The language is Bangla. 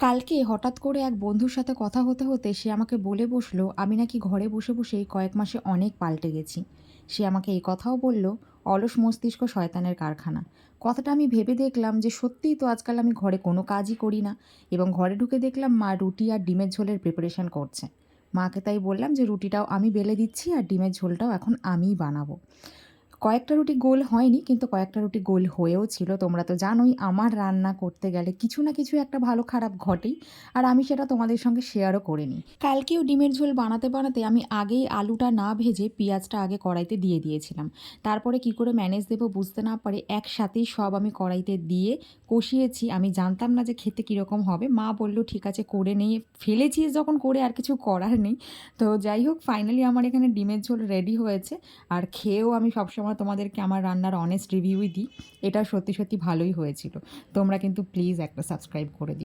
কালকে হঠাৎ করে এক বন্ধুর সাথে কথা হতে হতে সে আমাকে বলে বসলো আমি নাকি ঘরে বসে বসেই কয়েক মাসে অনেক পাল্টে গেছি। সে আমাকে এই কথাও বলল, অলস মস্তিষ্ক শয়তানের কারখানা। কথাটা আমি ভেবে দেখলাম যে সত্যিই তো আজকাল আমি ঘরে কোনো কাজই করি না, এবং ঘরে ঢুকে দেখলাম মা রুটি আর ডিমের ঝোলের প্রিপারেশন করছে। মাকে তাই বললাম যে রুটিটাও আমি বেলে দিচ্ছি আর ডিমের ঝোলটাও এখন আমিই বানাবো। কয়েকটা রুটি গোল হয়নি, কিন্তু কয়েকটা রুটি গোল হয়েও ছিল। তোমরা তো জানোই আমার রান্না করতে গেলে কিছু না কিছু একটা ভালো খারাপ ঘটেই, আর আমি সেটা তোমাদের সঙ্গে শেয়ারও করে নিই। কালকেও ডিমের ঝোল বানাতে বানাতে আমি আগেই আলুটা না ভেজে পেঁয়াজটা আগে কড়াইতে দিয়ে দিয়েছিলাম। তারপরে কি করে ম্যানেজ দেবো বুঝতে না পারে একসাথেই সব আমি কড়াইতে দিয়ে কষিয়েছি। আমি জানতাম না যে খেতে কীরকম হবে। মা বলল ঠিক আছে করে নিয়ে ফেলেছিস যখন করে আর কিছু করার নেই। তো যাই হোক, ফাইনালি আমার এখানে ডিমের ঝোল রেডি হয়েছে। আর খেয়েও আমি সবসময় তোমাদেরকে আমার রান্নার অনেস্ট রিভিউই দিই। এটা সত্যি সত্যি ভালোই হয়েছিল। তোমরা কিন্তু প্লিজ একটা সাবস্ক্রাইব করে দিও।